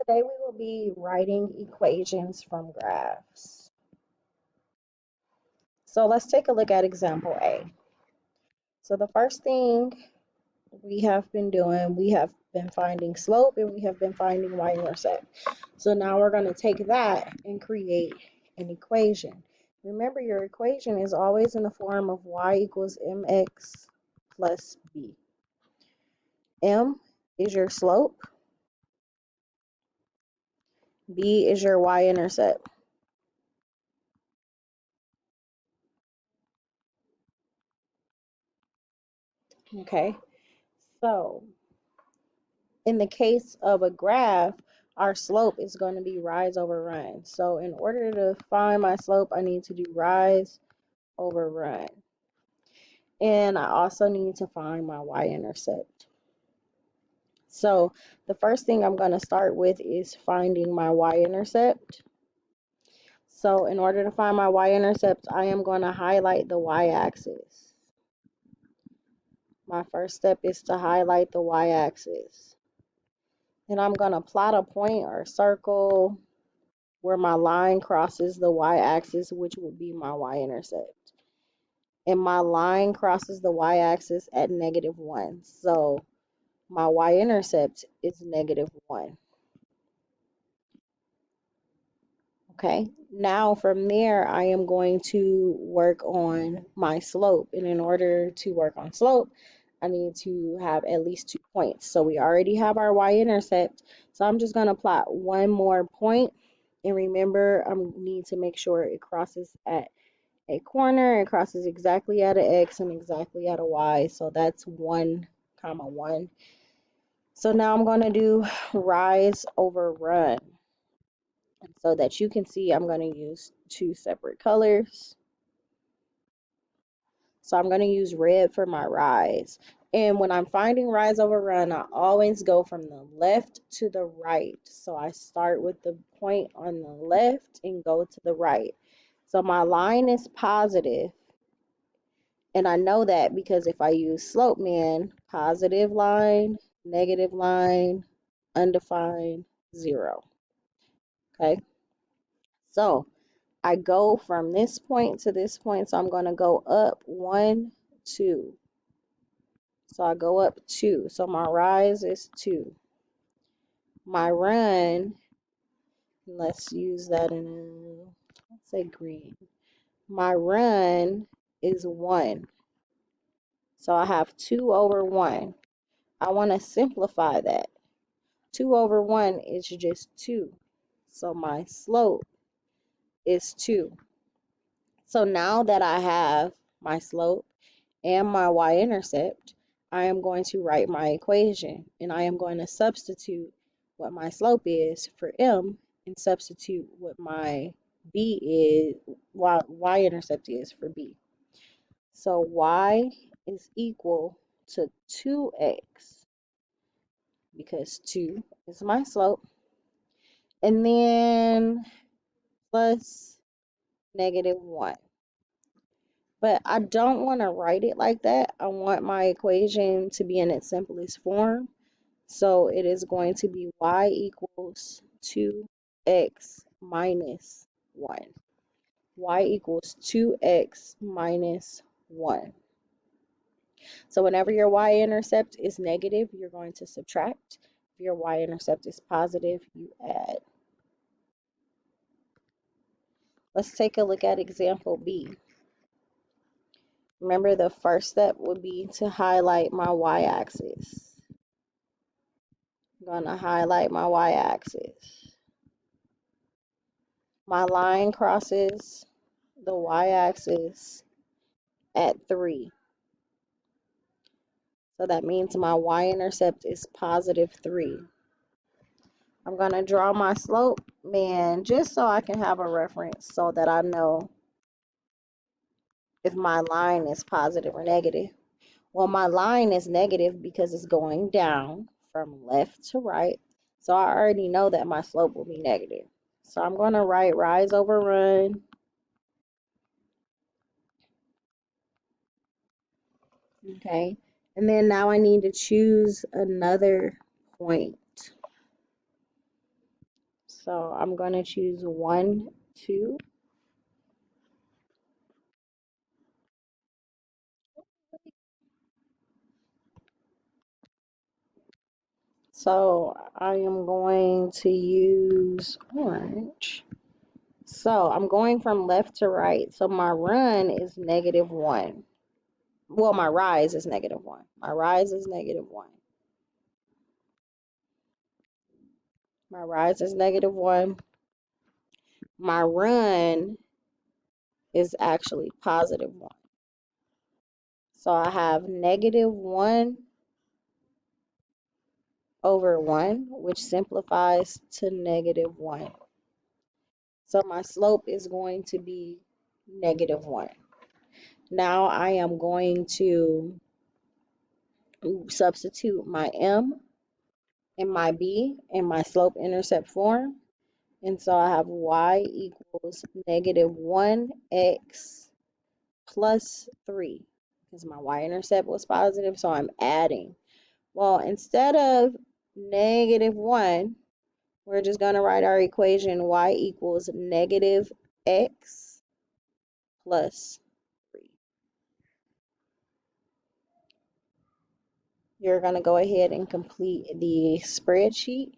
Today we will be writing equations from graphs. So let's take a look at example A. So the first thing we have been doing, we have been finding slope and we have been finding y-intercept. So now we're going to take that and create an equation. Remember, your equation is always in the form of y equals mx plus b. M is your slope, b is your y-intercept. Okay, so in the case of a graph, our slope is going to be rise over run. So in order to find my slope, I need to do rise over run. And I also need to find my y-intercept. So the first thing I'm going to start with is finding my y-intercept. So in order to find my y-intercept, I am going to highlight the y-axis. My first step is to highlight the y-axis. And I'm going to plot a point or circle where my line crosses the y-axis, which would be my y-intercept. And my line crosses the y-axis at -1. So my y-intercept is -1. Okay, now from there, I am going to work on my slope. And in order to work on slope, I need to have at least 2 points. So we already have our y-intercept. So I'm just going to plot one more point. And remember, I need to make sure it crosses at a corner. It crosses exactly at an X and exactly at a Y. So that's 1, comma 1. So now I'm going to do rise over run. And so that you can see, I'm going to use 2 separate colors. So I'm going to use red for my rise. And when I'm finding rise over run, I always go from the left to the right. So I start with the point on the left and go to the right. So my line is positive. And I know that because if I use slope man, positive line, negative line, undefined, 0. Okay. So I go from this point to this point. So I'm going to go up 1, 2. So I go up 2. So my rise is 2. My run, let's use that in, let's say green. My run is 1. So I have 2 over 1. I want to simplify that. 2 over 1 is just 2. So my slope is 2. So now that I have my slope and my y-intercept, I am going to write my equation. And I am going to substitute what my slope is for m and substitute what my b is, y-intercept is for b. So y is equal to 2x because 2 is my slope. And then plus -1. But I don't want to write it like that. I want my equation to be in its simplest form. So it is going to be y equals 2x minus 1. Y equals 2x minus 1. So whenever your y-intercept is negative, you're going to subtract. If your y-intercept is positive, you add. Let's take a look at example B. Remember, the first step would be to highlight my y-axis. I'm going to highlight my y-axis. My line crosses the y-axis at 3. So that means my y-intercept is positive 3. I'm going to draw my slope, man, just so I can have a reference so that I know if my line is positive or negative. Well, my line is negative because it's going down from left to right. So I already know that my slope will be negative. So I'm going to write rise over run. Okay. And then now I need to choose another point. So I'm going to choose 1, 2. So I am going to use orange. So I'm going from left to right. So my run is -1. Well, my rise is -1. My rise is -1. My rise is -1. My run is actually +1. So I have -1 over 1, which simplifies to -1. So my slope is going to be -1. Now I am going to substitute my M and my B in my slope intercept form. And so I have y equals -1x plus 3 because my y-intercept was positive, so I'm adding. Well, instead of -1, we're just going to write our equation y equals -x plus 3. You're going to go ahead and complete the spreadsheet.